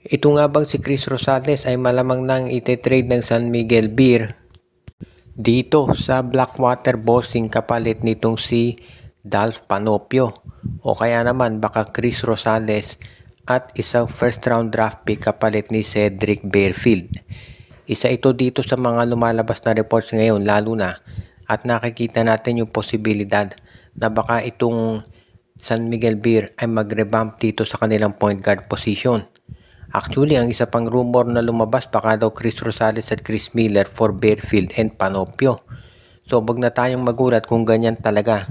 Ito nga bang si Chris Rosales ay malamang nang ite-trade ng San Miguel Beer dito sa Blackwater Bossing kapalit nitong si Dalf Panopio, o kaya naman baka Chris Rosales at isang first round draft pick kapalit ni Cedric Bearfield. Isa ito dito sa mga lumalabas na reports ngayon, lalo na at nakikita natin yung posibilidad na baka itong San Miguel Beer ay mag-revamp dito sa kanilang point guard position. Actually, ang isa pang rumor na lumabas, baka daw Chris Rosales at Chris Miller for Bearfield and Panopio. So wag na tayong magulat kung ganyan talaga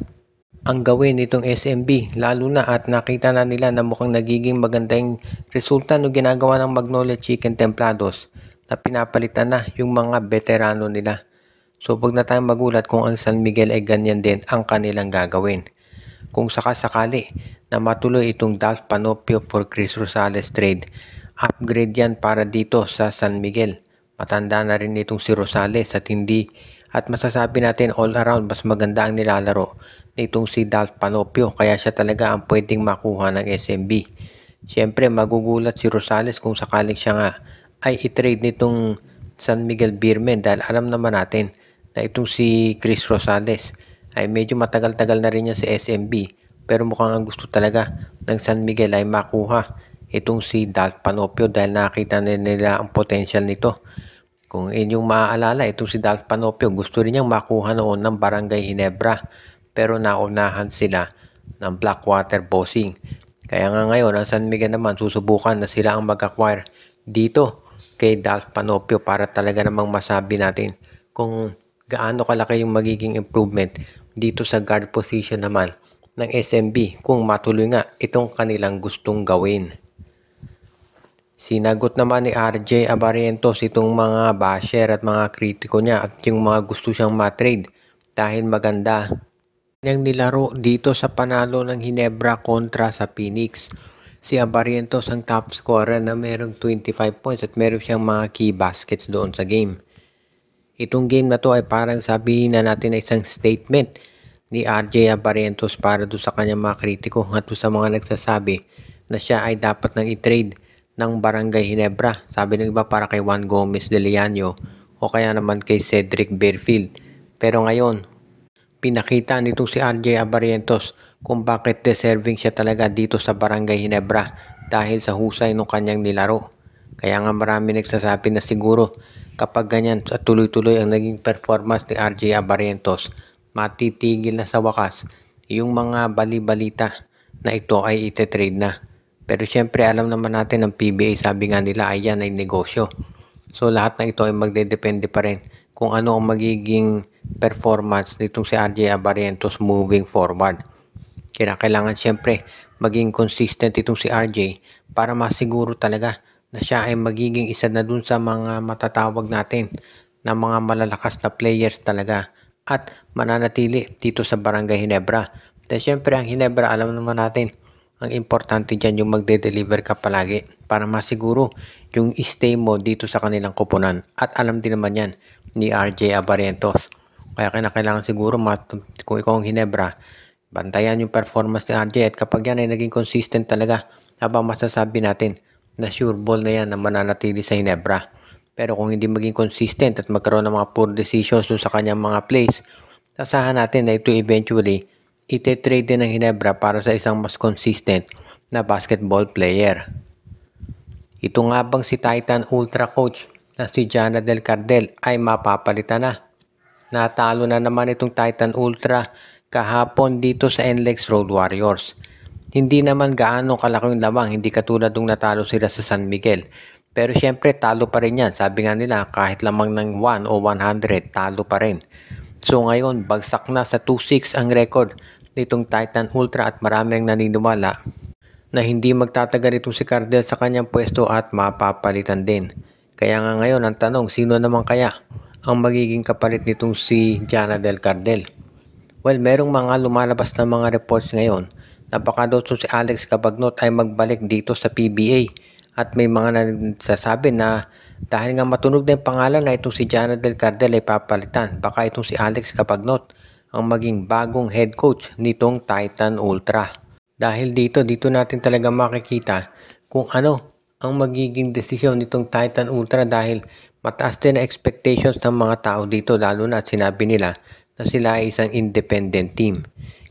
ang gawin nitong SMB, lalo na at nakita na nila na mukhang nagiging magandang resulta no ginagawa ng Magnolia Chicken Templados na pinapalitan na yung mga veterano nila. So wag na tayong magulat kung ang San Miguel ay ganyan din ang kanilang gagawin. Kung sakasakali na matuloy itong Dalf Panopio for Chris Rosales trade, upgrade yan para dito sa San Miguel. Matanda na rin itong si Rosales at masasabi natin all around mas maganda ang nilalaro nitong si Dalf Panopio, kaya siya talaga ang pwedeng makuha ng SMB. Siyempre magugulat si Rosales kung sakaling siya nga ay i-trade nitong San Miguel Beermen, dahil alam naman natin na itong si Chris Rosales ay medyo matagal-tagal na rin niya sa SMB, pero mukhang ang gusto talaga ng San Miguel ay makuha itong si Dalf Panopio dahil nakita nila ang potential nito. Kung inyong maaalala, itong si Dalf Panopio gusto rin niyang makuha noon ng Barangay Ginebra, pero naunahan sila ng Blackwater Bossing. Kaya nga ngayon ang San Miguel naman susubukan na sila ang mag-acquire dito kay Dalf Panopio para talaga namang masabi natin kung gaano kalaki yung magiging improvement dito sa guard position naman ng SMB kung matuloy nga itong kanilang gustong gawin. Sinagot naman ni RJ Abarientos itong mga basher at mga kritiko niya at yung mga gusto siyang matrade dahil maganda niyang nilaro dito sa panalo ng Ginebra kontra sa Phoenix. Si Abarientos ang top scorer na merong 25 points at meron siyang mga key baskets doon sa game. Itong game na to ay parang sabihin na natin na isang statement ni RJ Abarientos para doon sa kanyang mga kritiko at doon sa mga nagsasabi na siya ay dapat nang i-trade ng Barangay Ginebra. Sabi ng iba para kay Juan Gomez de Leano o kaya naman kay Cedric Bearfield. Pero ngayon, pinakita nitong si RJ Abarientos kung bakit deserving siya talaga dito sa Barangay Ginebra dahil sa husay ng kanyang nilaro. Kaya nga marami nagsasabi na siguro kapag ganyan at tuloy-tuloy ang naging performance ni RJ Abarientos, matitigil na sa wakas yung mga bali-balita na ito ay ite-trade na. Pero syempre alam naman natin ng PBA, sabi nga nila ay yan ay negosyo. So lahat ng ito ay magdedepende pa rin kung ano ang magiging performance nitong si RJ Abarientos moving forward. Kailangan syempre maging consistent itong si RJ para masiguro talaga na siya ay magiging isa na dun sa mga matatawag natin na mga malalakas na players talaga at mananatili dito sa Barangay Ginebra. Dahil syempre ang Ginebra, alam naman natin, ang importante dyan yung magde-deliver ka palagi para masiguro yung stay mo dito sa kanilang kupunan. At alam din naman yan ni RJ Abarientos. Kaya kailangan siguro kung ikaw ang Ginebra, bantayan yung performance ni RJ at kapag yan ay naging consistent talaga, habang masasabi natin na sure ball na yan na mananatili sa Ginebra. Pero kung hindi maging consistent at magkaroon ng mga poor decisions sa kanyang mga plays, asahan natin na ito eventually ite-trade din ng Ginebra para sa isang mas consistent na basketball player. Ito nga bang si Titan Ultra coach na si Jana Del Cardel ay mapapalitan na? Natalo na naman itong Titan Ultra kahapon dito sa NLEX Road Warriors. Hindi naman gaano kalaki yung lamang, hindi katulad nung natalo sila sa San Miguel. Pero syempre talo pa rin yan. Sabi nga nila kahit lamang ng 1 o 100 talo pa rin. So ngayon bagsak na sa 2-6 ang record nitong Titan Ultra at marami ang naniniwala na hindi magtatagal itong si Cardel sa kanyang pwesto at mapapalitan din. Kaya nga ngayon ang tanong, sino naman kaya ang magiging kapalit nitong si Jana Del Cardel? Well, merong mga lumalabas na mga reports ngayon na baka daw si Alex Cabagnot ay magbalik dito sa PBA at may mga nagsasabi na dahil nga matunog na yung pangalan na itong si Jana Del Cardel ay papalitan, baka itong si Alex Cabagnot ang maging bagong head coach nitong Titan Ultra. Dahil dito natin talaga makikita kung ano ang magiging desisyon nitong Titan Ultra dahil mataas din na expectations ng mga tao dito, lalo na at sinabi nila na sila ay isang independent team.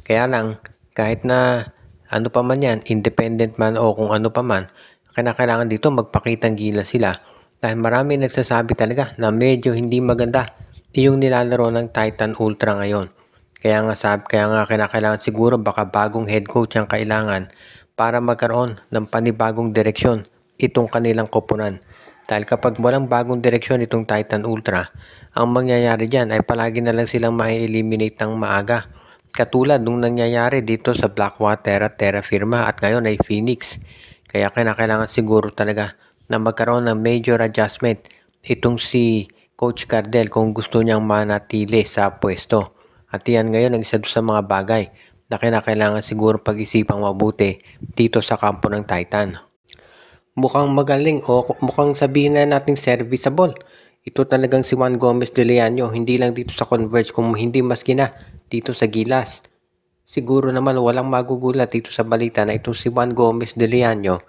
Kaya lang, kahit na ano pa man yan, independent man o kung ano pa man, kailangan dito magpakitang gila sila dahil marami nagsasabi talaga na medyo hindi maganda yung nilalaro ng Titan Ultra ngayon. Kaya nga kailangan siguro baka bagong head coach ang kailangan para magkaroon ng panibagong direksyon itong kanilang koponan. Dahil kapag walang bagong direksyon itong Titan Ultra, ang mangyayari dyan ay palagi na lang silang ma-eliminate ng maaga. Katulad nung nangyayari dito sa Blackwater at Terra Firma at ngayon ay Phoenix. Kaya kailangan siguro talaga na magkaroon ng major adjustment itong si Coach Cardell kung gusto niyang manatili sa pwesto. At yan ngayon ang isa sa mga bagay na kailangan siguro pag-isipang mabuti dito sa kampo ng Titan. Mukhang magaling o mukhang sabihin na nating serviceable. Ito talagang si Juan Gomez de Leaño, hindi lang dito sa Converge kung hindi maski na dito sa Gilas. Siguro naman walang magugulat dito sa balita na itong si Juan Gomez de Leaño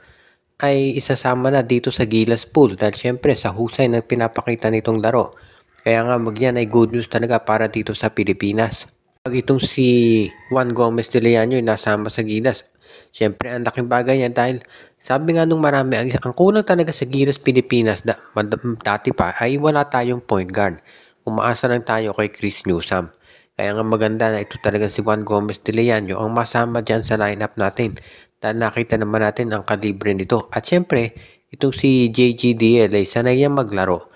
ay isasama na dito sa Gilas pool dahil syempre sa husay ng pinapakita nitong laro. Kaya nga yan ay good news talaga para dito sa Pilipinas. Pag itong si Juan Gomez de Leaño ay nasama sa Gilas, syempre ang laking bagay yan dahil sabi nga nung marami, ang kulang talaga sa Gilas Pilipinas dati pa ay wala tayong point guard. Umaasa lang tayo kay Chris Newsome. Kaya nga maganda na ito talaga si Juan Gomez de Leaño ang masama dyan sa lineup natin. Dahil nakita naman natin ang kalibre nito. At syempre, itong si JGDL ay sanay yan maglaro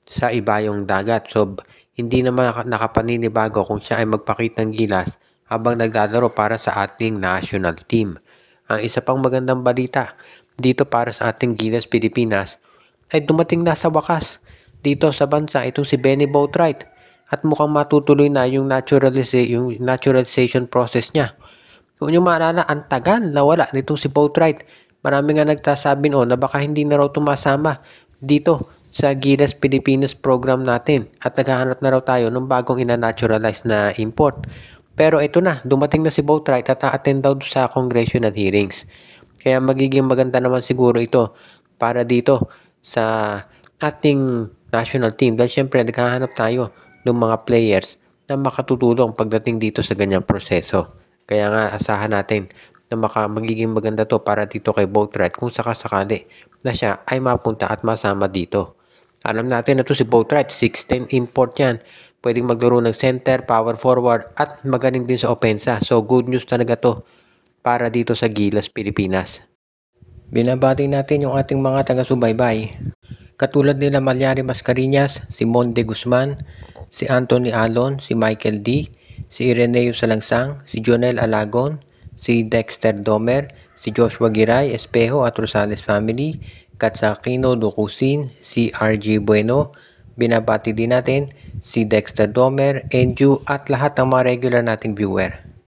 sa ibayong dagat. So, hindi naman nakapaninibago kung siya ay magpakitang gilas habang naglalaro para sa ating national team. Ang isa pang magandang balita dito para sa ating Gilas Pilipinas ay dumating na sa wakas dito sa bansa itong si Benny Boatwright at mukhang matutuloy na yung naturalization process niya. Kung nyo maalala, ang tagal na wala nitong si Boatwright. Marami nga nagtasabi na baka hindi na raw tumasama dito sa Gilas Pilipinas program natin at naghahanap na raw tayo ng bagong ina-naturalize na import. Pero ito na, dumating na si Boatwright at a-attend daw sa congressional hearings. Kaya magiging maganda naman siguro ito para dito sa ating national team. Dahil syempre naghahanap tayo ng mga players na makatutulong pagdating dito sa ganyang proseso. Kaya nga asahan natin na magiging maganda to para dito kay Boatwright kung sakasakali na siya ay mapunta at masama dito. Alam natin na to si Boatwright, 6'10 import yan. Pwedeng maglaro ng center, power forward at magaling din sa opensa. So good news talaga to para dito sa Gilas Pilipinas. Binabati natin yung ating mga taga-subaybay. Katulad nila Malyari Mascareñas, si Monde Guzman, si Anthony Alon, si Michael D, si Ireneo Salangsang, si Jonel Alagon, si Dexter Domer, si Joshua Giray, Espejo at Rosales Family, Katsakino Ducusin, si RG Bueno. Binabati din natin si Dexter Domer, Enju at lahat ng mga regular nating viewer.